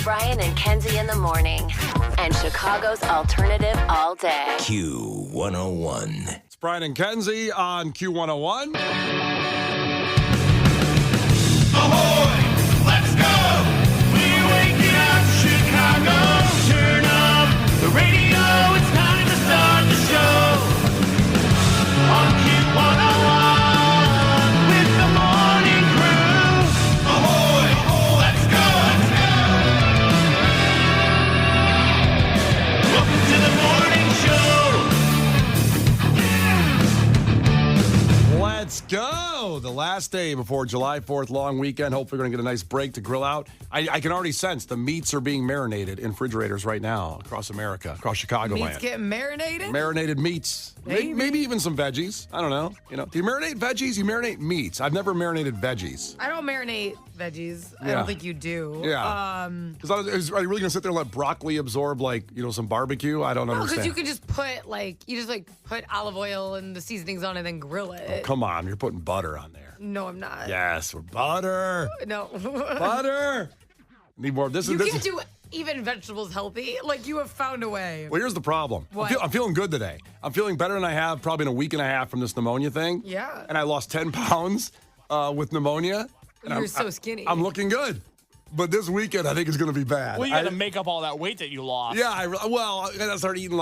Brian and Kenzie in the morning. And Chicago's alternative all day. Q101. It's Brian and Kenzie on Q101. Ahoy! Let's go! We're waking up Chicago. Turn up the radio. It's time to start the show. On Q101 with the morning crew. Ahoy! Let's go! Welcome to the morning show. Let's go. The last day before July 4th, long weekend. Hopefully, we're going to get a nice break to grill out. I can already sense the meats are being marinated in refrigerators right now across America, across Chicagoland. Meats getting marinated? Marinated meats. Maybe even some veggies. I don't know. Do you marinate veggies? You marinate meats. I've never marinated veggies. I don't marinate veggies. I Yeah. don't think you do. Yeah. Because are you really going to sit there and let broccoli absorb, some barbecue? I don't understand. Because you could just put, put olive oil and the seasonings on and then grill it. Oh, come on. You're putting butter on there. No, I'm not. Yes, butter. No. Butter. Need more. This You is. can't do even vegetables healthy. You have found a way. Well, here's the problem. What? I'm feeling good today. I'm feeling better than I have probably in a week and a half from this pneumonia thing. Yeah. And I lost 10 pounds with pneumnia. And You're so skinny. I'm looking good. But this weekend, I think it's going to be bad. Well, you got to make up all that weight that you lost. Yeah, I got to start eating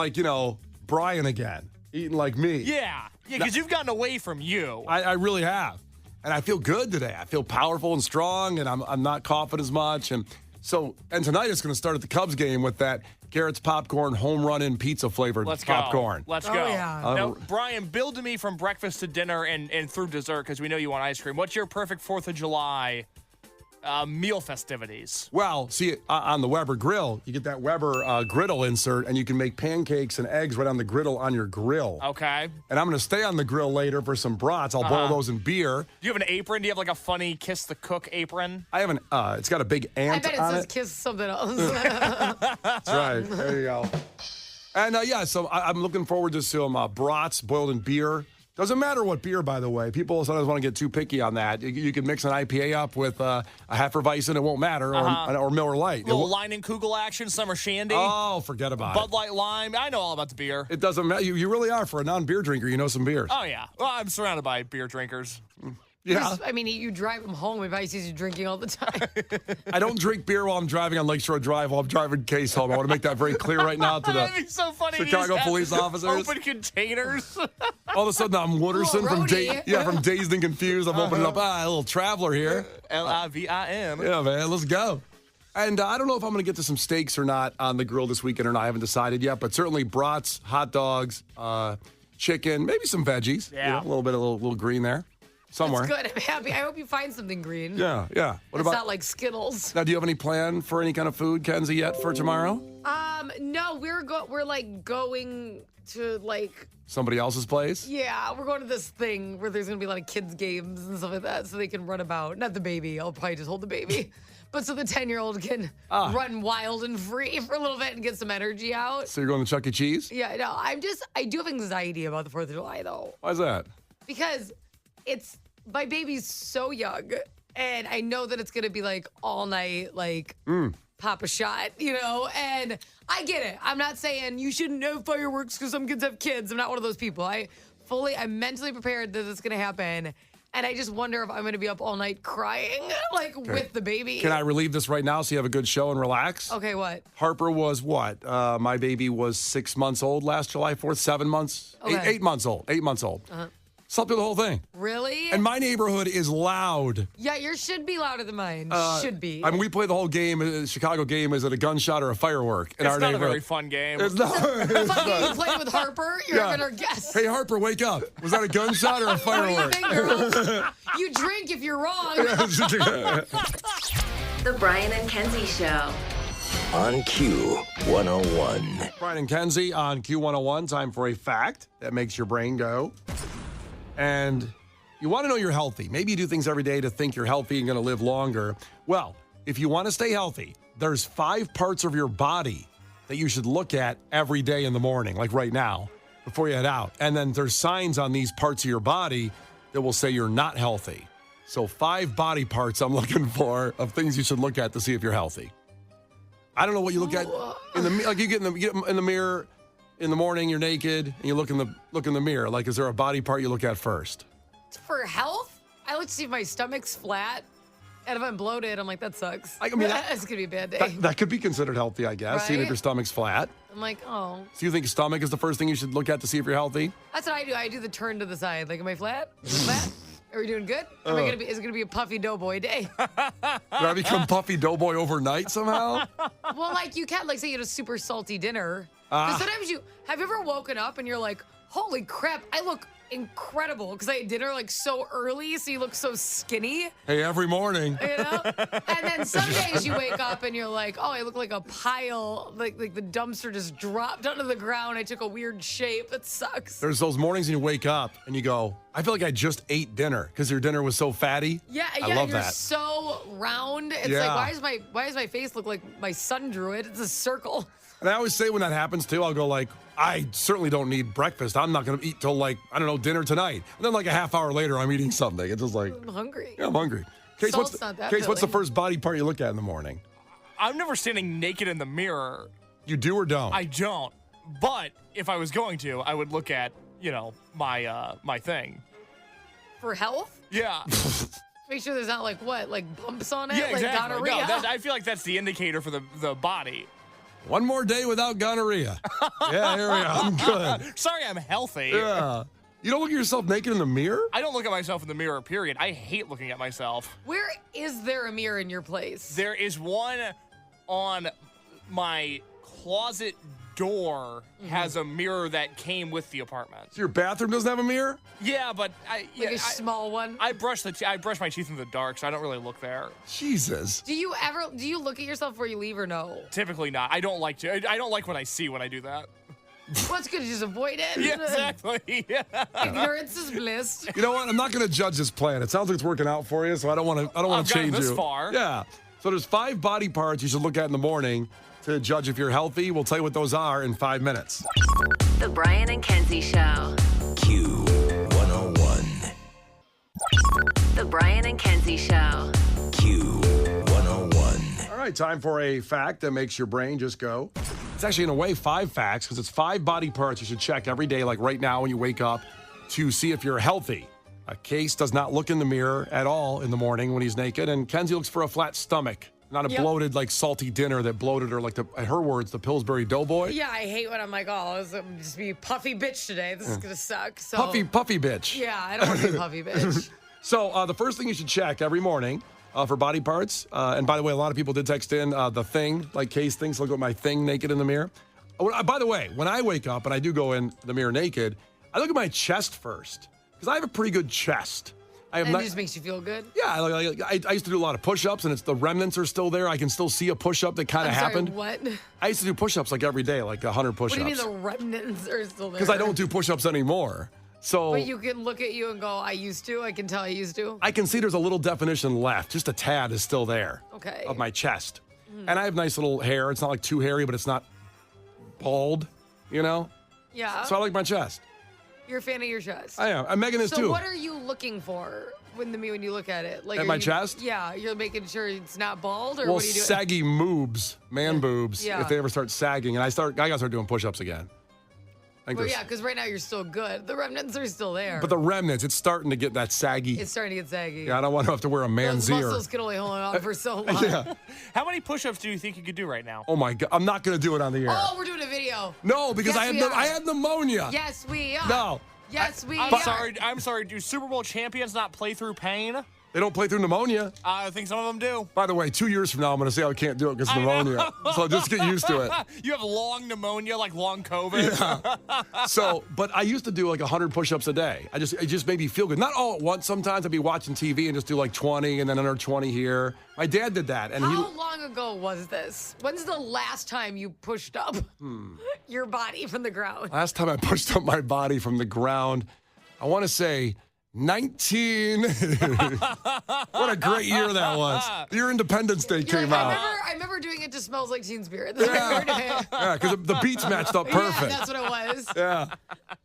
Brian again. Eating like me. Yeah, because you've gotten away from you. I really have. And I feel good today. I feel powerful and strong, and I'm not coughing as much. And tonight it's going to start at the Cubs game with that Garrett's Popcorn home run in pizza flavored popcorn. Let's Oh, go. yeah. Now, Brian, build to me from breakfast to dinner and through dessert because we know you want ice cream. What's your perfect 4th of July meal festivities? Well, see, on the Weber grill, you get that Weber griddle insert, and you can make pancakes and eggs right on the griddle on your grill. Okay. And I'm going to stay on the grill later for some brats. I'll boil those in beer. Do you have an apron? Do you have a funny Kiss the Cook apron? I have it's got a big I ant bet it on says it. kiss something else. That's right. There you go. And so I'm looking forward to some brats boiled in beer. Doesn't matter what beer, by the way. People sometimes want to get too picky on that. You can mix an IPA up with a Hefeweizen, it won't matter, or Miller Lite. A little Leinenkugel action, summer shandy. Oh, forget about Bud it. Light Lime. I know all about the beer. It doesn't matter. You really are, for a non-beer drinker, you know some beers. Oh, yeah. Well, I'm surrounded by beer drinkers. Yeah. You drive them home. He probably sees you drinking all the time. I don't drink beer while I'm driving on Lakeshore Drive while I'm driving Case home. I want to make that very clear right now to That'd the be so funny. You Chicago just have police officers. Open containers. All of a sudden, I'm Wooderson from roadie. from Dazed and Confused. I'm opening up a little traveler here. Livin. Yeah, man, let's go. And I don't know if I'm going to get to some steaks or not on the grill this weekend or not. I haven't decided yet, but certainly brats, hot dogs, chicken, maybe some veggies. Yeah. A little green there somewhere. That's good. I'm happy. I hope you find something green. Yeah. What It's about not like Skittles. now? Do you have any plan for any kind of food, Kenzie, yet for tomorrow? No, we're going to Somebody else's place? yeah, we're going to this thing where there's gonna be a lot of kids games and stuff like that, so they can run about. Not the baby. I'll probably just hold the baby. But so the 10-year-old can run wild and free for a little bit and get some energy out. So you're going to Chuck E. Cheese? Yeah, no, I do have anxiety about the 4th of July though. Why is that? Because my baby's so young, and I know that it's gonna be all night, pop a shot, and I get it. I'm not saying you shouldn't have fireworks because some kids have kids. I'm not one of those people. I'm mentally prepared that it's gonna happen. And I just wonder if I'm going to be up all night crying, with the baby. Can I relieve this right now so you have a good show and relax? Okay, what? Harper was what? My baby was 6 months old last July 4th, 7 months? Okay. 8 months old. 8 months old. Slept through the whole thing. Really? And my neighborhood is loud. Yeah, yours should be louder than mine. Should be. I mean, we play the whole game. The Chicago game. Is it a gunshot or a firework in It's our not a neighborhood? very fun game. It's not. Fuck you, you playing with Harper? You're having our guest. Hey, Harper, wake up. Was that a gunshot or a What do you firework? think, girl? You drink if you're wrong. The Brian and Kenzie Show. On Q101. Brian and Kenzie on Q101. Time for a fact that makes your brain go. And you want to know you're healthy. Maybe you do things every day to think you're healthy and going to live longer. Well, if you want to stay healthy, there's 5 parts of your body that you should look at every day in the morning, like right now, before you head out. And then there's signs on these parts of your body that will say you're not healthy. So 5 body parts I'm looking for of things you should look at to see if you're healthy. I don't know what you look at in the like. You get in the mirror in the morning. You're naked and you look in the mirror. Like, is there a body part you look at first? For health, I look to see if my stomach's flat. And if I'm bloated, I'm like, that sucks. I mean, it's going to be a bad day. That could be considered healthy, I guess. Seeing if Right? your stomach's flat. I'm like, oh. So you think stomach is the first thing you should look at to see if you're healthy? That's what I do. I do the turn to the side. Like, am I flat? Is it flat? Are we doing good? Is it gonna be a puffy doughboy day? Did I become puffy doughboy overnight somehow? Well, like you can, like, say you had a super salty dinner. Because sometimes have you ever woken up and you're like, holy crap, I look incredible because I ate dinner like so early, so you look so skinny. Hey, every morning. You know? And then some days you wake up and you're like, oh, I look like a pile, like the dumpster just dropped onto the ground. I took a weird shape. It sucks. There's those mornings and you wake up and you go, I feel like I just ate dinner because your dinner was so fatty. Yeah, I love you're that. so round. It's Yeah. like, why does my face look like my son drew it? It's a circle. And I always say when that happens too, I'll go like, I certainly don't need breakfast. I'm not going to eat till like, I don't know, dinner tonight. And then like a half hour later, I'm eating something. It's just like, I'm hungry. yeah, I'm hungry. Case, Salt's not that what's the filling. first body part you look at in the morning? I'm never standing naked in the mirror. You do or don't? I don't. But if I was going to, I would look at, my my thing. For health? Yeah. Make sure there's not like bumps on it? Yeah, like exactly. gonorrhea? No, I feel like that's the indicator for the body. One more day without gonorrhea. Yeah, here we go. I'm good. Sorry, I'm healthy. Yeah. You don't look at yourself naked in the mirror? I don't look at myself in the mirror, period. I hate looking at myself. Where is there a mirror in your place? There is one on my closet door has a mirror that came with the apartment. So your bathroom doesn't have a mirror? Yeah, but Like a small one? I brush my teeth in the dark, so I don't really look there. Jesus. Do you look at yourself before you leave or no? Typically not. I don't like to. I don't like what I see when I do that. Well, it's good to just avoid it. Yeah, exactly. Yeah. Ignorance is bliss. You know what? I'm not going to judge this plan. It sounds like it's working out for you, so I don't want to. I don't want I've to gotten change this you. far. Yeah. So there's 5 body parts you should look at in the morning to judge if you're healthy. We'll tell you what those are in 5 minutes. The Brian and Kenzie Show. Q101. The Brian and Kenzie Show. Q101. All right, time for a fact that makes your brain just go. It's actually, in a way, 5 facts because it's 5 body parts you should check every day, like right now when you wake up, to see if you're healthy. Case does not look in the mirror at all in the morning when he's naked, and Kenzie looks for a flat stomach, not a bloated, like salty dinner that bloated her, like her words, the Pillsbury Doughboy. Yeah, I hate when I'm like, I'm just be a puffy bitch today. This is gonna suck. So Puffy bitch. Yeah, I don't want to be a puffy bitch. So the first thing you should check every morning for body parts, and by the way, a lot of people did text in the thing, like Case thinks, look at my thing naked in the mirror. By the way, when I wake up and I do go in the mirror naked, I look at my chest first because I have a pretty good chest. And it just makes you feel good? Yeah, I used to do a lot of push-ups, and the remnants are still there. I can still see a push-up that kind of happened. What? I used to do push-ups like every day, like 100 push-ups. What do you mean the remnants are still there? Because I don't do push-ups anymore. So But you can look at you and go, I used to. I can tell I used to. I can see there's a little definition left. Just a tad is still there. Okay. Of my chest. And I have nice little hair. It's not like too hairy, but it's not bald, Yeah. So I like my chest. You're a fan of your chest. I am. And Megan is So too. what are you looking for when you look at it? Like At are my you- chest? Yeah, you're making sure it's not bald, or Well, what are you doing? saggy moobs, man boobs, Yeah. if they ever start sagging. And I gotta start doing push-ups again. I think Well, there's- yeah, because right now you're still good. The remnants are still there. But the remnants, it's starting to get that saggy. it's starting to get saggy. Yeah, I don't want to have to wear a man's Those ear. muscles can only hold on for so long. Yeah. How many push-ups do you think you could do right now? Oh my God, I'm not gonna do it on the air. Oh, we're doing a video. No, because Yes, we are. I had pneumonia. Yes, we are. No, Yes, we I'm are. I'm sorry. Do Super Bowl champions not play through pain? they don't play through pneumonia. I think some of them do. By the way, 2 years from now, I'm gonna say I can't do it because I know. pneumonia. So just get used to it. You have long pneumonia, like long COVID. So, but I used to do like 100 push-ups a day. It just made me feel good. Not all at once. Sometimes I'd be watching TV and just do like 20 and then another 20 here. My dad did that, and How long ago was this? When's the last time you pushed up your body from the ground? last time I pushed up my body from the ground, I want to say 19. What a great year that was. Your Independence Day came out. I remember doing it to just smells like Teen Spirit. That's what I heard. Yeah, because the beats matched up perfect. Yeah, that's what it was. Yeah.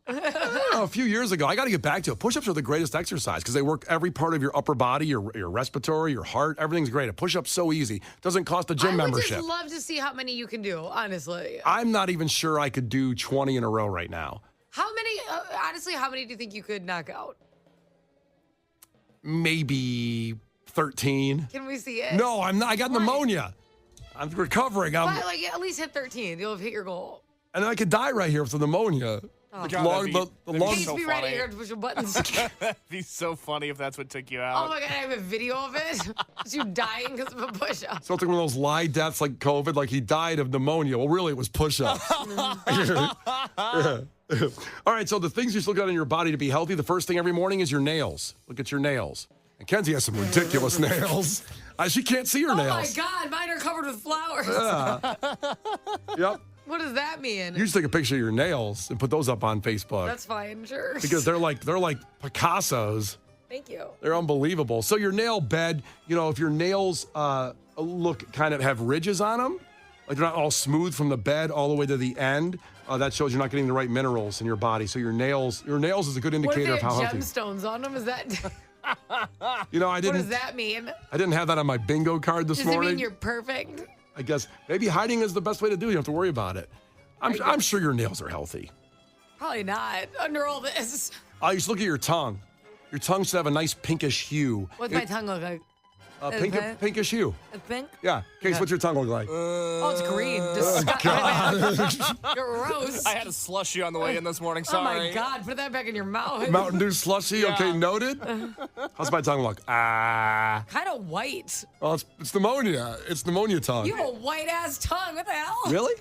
I don't know, a few years ago, I got to get back to it. Push-ups are the greatest exercise because they work every part of your upper body, your respiratory, your heart. Everything's great. A push-up's so easy. Doesn't cost a gym membership. I would just love to see how many you can do, honestly. I'm not even sure I could do 20 in a row right now. How many, honestly, how many do you think you could knock out? Maybe 13. Can we see it? No, I'm not. I got pneumonia. I'm recovering. But, like, at least hit 13. You'll have hit your goal. And then I could die right here with the pneumonia. God, The long, Please so be ready. funny. You're going to push your buttons. That'd be so funny if that's what took you out. Oh my God, I have a video of it. It's you dying because of a push-up. So it's like one of those lie deaths like COVID, like he died of pneumonia. Well, really, it was push-ups. All right, so the things you should look at in your body to be healthy, the first thing every morning is your nails. Look at your nails. And Kenzie has some ridiculous nails. She can't see her nails. Oh my God, mine are covered with flowers. Yep. What does that mean? You just take a picture of your nails and put those up on Facebook. That's fine, sure. Because they're like Picassos. Thank you. They're unbelievable. So your nail bed, if your nails look kind of have ridges on them, like they're not all smooth from the bed all the way to the end, that shows you're not getting the right minerals in your body. So your nails is a good What if indicator they of how have healthy. gemstones on them? Is that... I What does didn't. that mean? I didn't have that on my bingo card this Does it morning. mean you're perfect? I guess maybe hiding is the best way to do it. You don't have to worry about it. I'm sure your nails are healthy. Probably not. Under all this. You should look at your tongue. Your tongue should have a nice pinkish hue. What's my tongue look like? Pinkish hue. It's pink? Yeah. Case, what's your tongue look like? Oh, it's green. Disgusting. Gross. I had a slushie on the way in this morning. Oh Sorry. my God, put that back in your mouth. Mountain Dew slushy. Yeah. Okay, noted. How's my tongue look? Kind of white. Oh, it's pneumonia. It's pneumonia tongue. You have a white ass tongue. What the hell? Really?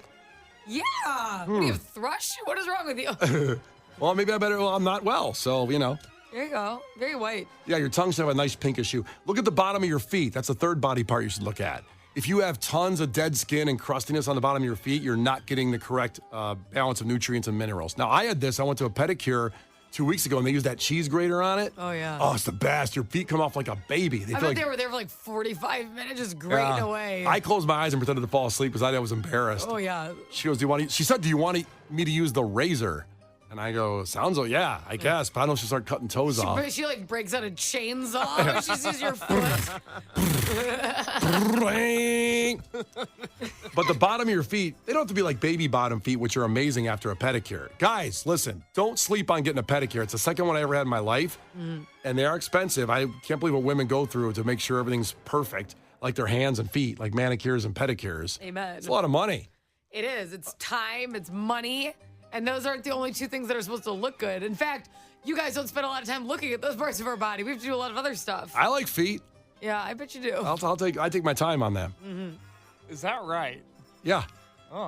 Yeah. What do you have, thrush? What is wrong with you? Well, maybe I'm not well, so There you go. Very white. Yeah, your tongue should have a nice pinkish hue. Look at the bottom of your feet. That's the third body part you should look at. If you have tons of dead skin and crustiness on the bottom of your feet, you're not getting the correct balance of nutrients and minerals. Now, I had this. I went to a pedicure 2 weeks ago, and they used that cheese grater on it. Oh, yeah. Oh, it's the best. Your feet come off like a baby. I bet they were there for like 45 minutes just grating away. I closed my eyes and pretended to fall asleep because I was embarrassed. Oh, yeah. She goes, she said, do you want me to use the razor? And I go, sounds like, yeah, I guess. But I don't know if she'll start cutting toes off. She like breaks out a chainsaw when she sees your foot. But the bottom of your feet, they don't have to be like baby bottom feet, which are amazing after a pedicure. Guys, listen, don't sleep on getting a pedicure. It's the second one I ever had in my life, and they are expensive. I can't believe what women go through to make sure everything's perfect, like their hands and feet, like manicures and pedicures. Amen. It's a lot of money. It is. It's time. It's money. And those aren't the only two things that are supposed to look good. In fact, you guys don't spend a lot of time looking at those parts of our body. We have to do a lot of other stuff. I like feet. Yeah, I bet you do. I take my time on them. Is that right? Yeah.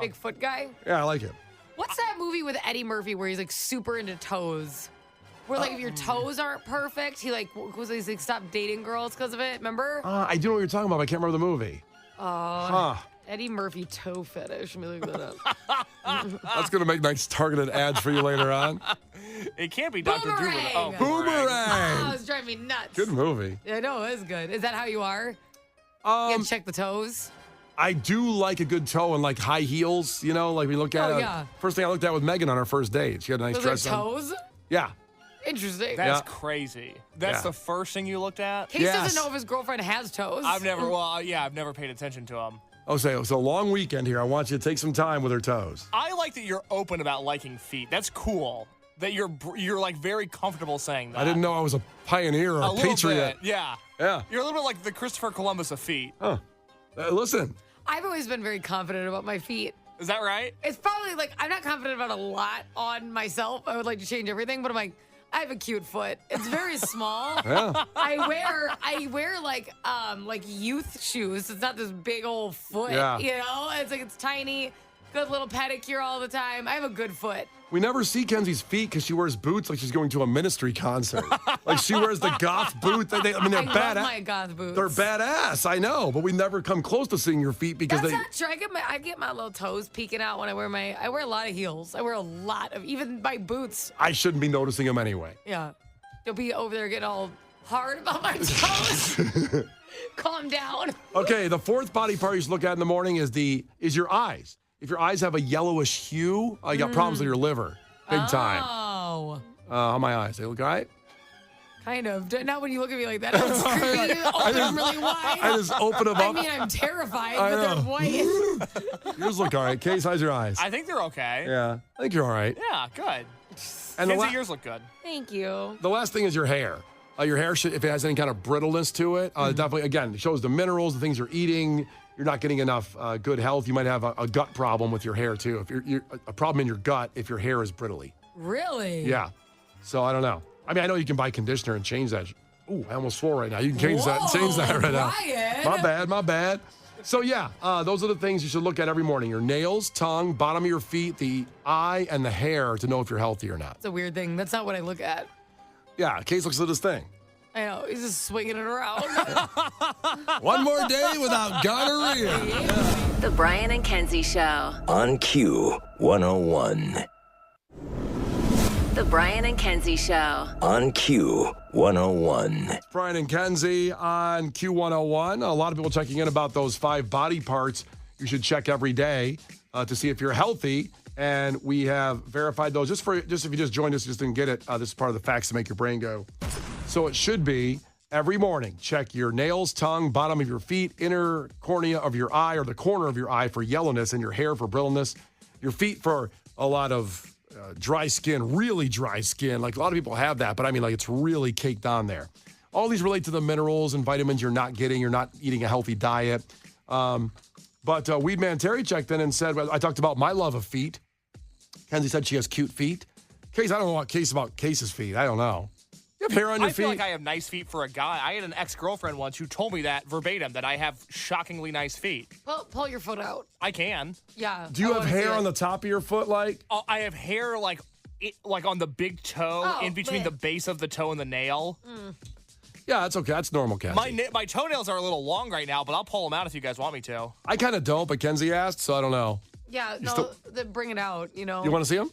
Big foot guy. Yeah, I like it. What's that movie with Eddie Murphy where he's like super into toes? Where like if your toes aren't perfect, he like stopped dating girls because of it. Remember? I do know what you're talking about, but I can't remember the movie. Eddie Murphy toe fetish. Let me look that up. That's going to make nice targeted ads for you later on. It can't be Dr. Doolittle. Boomerang! Oh, Boomerang! Oh, it's driving me nuts. Good movie. I know, it is good. Is that how you are? You have to check the toes? I do like a good toe and like high heels, like we look at. yeah. First thing I looked at with Megan on our first date. She had a nice Those dress are on. toes? Yeah. Interesting. That's Yeah. crazy. That's Yeah. the first thing you looked at? Case Yes. doesn't know if his girlfriend has toes. I've never paid attention to them. Oh, so long weekend here. I want you to take some time with her toes. I like that you're open about liking feet. That's cool. That you're like very comfortable saying that. I didn't know I was a pioneer or a little patriot. bit, yeah. Yeah. You're a little bit like the Christopher Columbus of feet. Listen, I've always been very confident about my feet. Is that right? It's probably like I'm not confident about a lot on myself. I would like to change everything, but I'm like, I have a cute foot. It's very small. Yeah. I wear like youth shoes. It's not this big old foot. Yeah. It's like it's tiny. Good little pedicure all the time. I have a good foot. we never see Kenzie's feet because she wears boots like she's going to a ministry concert. Like she wears the goth boots. They're I badass. love my goth boots. They're badass, I know, but we never come close to seeing your feet because That's they. not true. I get my little toes peeking out when I wear a lot of heels. I wear a lot of, even my boots. I shouldn't be noticing them anyway. Yeah. You'll be over there getting all hard about my toes. Calm down. Okay, the fourth body part you should look at in the morning is your eyes. If your eyes have a yellowish hue, you got problems with your liver. Big time. Oh. How are my eyes? They look all right? Kind of. Not when you look at me like that. Don't scream. Open them really wide. I just open them up. I mean, I'm terrified, but they're white. Yours look all right. Case, how's your eyes? I think they're okay. Yeah, I think you're all right. Yeah, good. And Kenzie, yours look good. Thank you. the last thing is your hair. Your hair, should, if it has any kind of brittleness to it, definitely, again, it shows the minerals, the things you're eating. You're not getting enough good health. You might have a gut problem with your hair, too. If you're a problem in your gut if your hair is brittly. Really? Yeah. So I don't know. I mean, I know you can buy conditioner and change that. Ooh, I almost swore right now. You can change that right Ryan. now. My bad. So yeah, those are the things you should look at every morning. Your nails, tongue, bottom of your feet, the eye, and the hair to know if you're healthy or not. It's a weird thing. That's not what I look at. Yeah, Case looks at this thing. I know. He's just swinging it around. One more day without gonorrhea. The Brian and Kenzie Show. On Q101. The Brian and Kenzie Show. On Q101. Brian and Kenzie on Q101. A lot of people checking in about those 5 body parts you should check every day to see if you're healthy. And we have verified those. Just if you just joined us, just didn't get it, this is part of the facts to make your brain go. So it should be every morning. Check your nails, tongue, bottom of your feet, inner cornea of your eye or the corner of your eye for yellowness, and your hair for brittleness. Your feet for a lot of dry skin, really dry skin. Like a lot of people have that, but I mean like it's really caked on there. All these relate to the minerals and vitamins you're not getting. You're not eating a healthy diet. But Weedman Terry checked in and said, I talked about my love of feet. Kenzie said she has cute feet. Case, I don't know what Case about Case's feet. I don't know. You have hair on your feet? I feel like I have nice feet for a guy. I had an ex-girlfriend once who told me that verbatim, that I have shockingly nice feet. Pull your foot out. I can. Yeah. Do you have hair on the top of your foot like? I have hair like on the big toe, in between the base of the toe and the nail. Yeah, that's okay. That's normal, Kenzie. My toenails are a little long right now, but I'll pull them out if you guys want me to. I kind of don't, but Kenzie asked, so I don't know. Yeah, bring it out, You want to see them?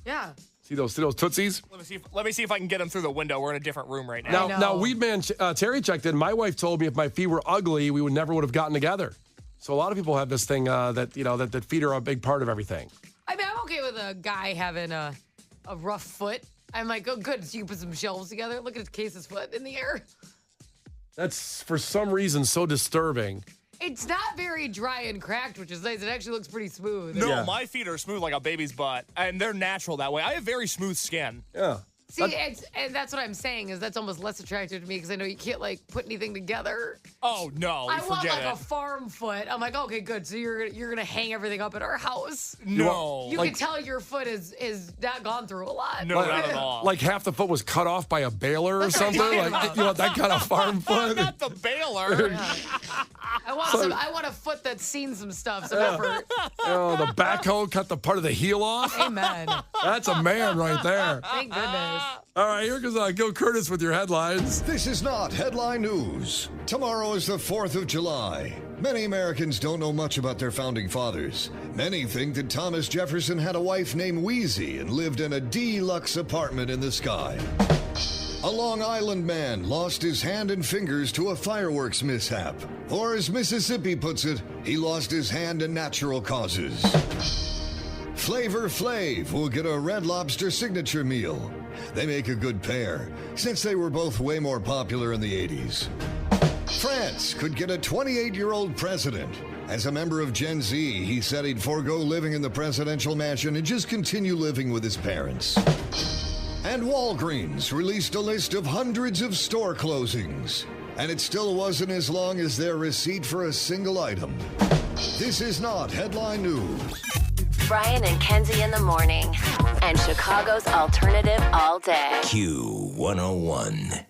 Yeah. See those tootsies? Let me see if I can get them through the window. We're in a different room right now. Now Weedman Terry checked in. My wife told me if my feet were ugly, we would have gotten together. So a lot of people have this thing that feet are a big part of everything. I mean, I'm okay with a guy having a rough foot. I'm like, oh, good. So you put some shelves together. Look at Case's foot in the air. That's for some reason so disturbing. It's not very dry and cracked, which is nice. It actually looks pretty smooth. No, my feet are smooth like a baby's butt, and they're natural that way. I have very smooth skin. Yeah. See, and that's what I'm saying is that's almost less attractive to me because I know you can't like put anything together. Oh no, I want forget like it. a farm foot. I'm like, okay, good. So you're gonna hang everything up at our house. No, You can tell your foot is not gone through a lot. no, not at all. Like half the foot was cut off by a baler or That's what I'm something. talking Like that kind of farm foot. Not the baler. I want a foot that's seen some stuff, some effort. The backhoe cut the part of the heel off. Amen. That's a man right there. Thank goodness. All right, here goes Gil Curtis with your headlines. This is not headline news. Tomorrow is the 4th of July. Many Americans don't know much about their founding fathers. Many think that Thomas Jefferson had a wife named Wheezy and lived in a deluxe apartment in the sky. A Long Island man lost his hand and fingers to a fireworks mishap. Or as Mississippi puts it, he lost his hand to natural causes. Flavor Flav will get a Red Lobster signature meal. They make a good pair, since they were both way more popular in the 80s. France could get a 28-year-old president. As a member of Gen Z, he said he'd forego living in the presidential mansion and just continue living with his parents. And Walgreens released a list of hundreds of store closings, and it still wasn't as long as their receipt for a single item. This is not headline news. Brian and Kenzie in the morning. And Chicago's alternative all day. Q101.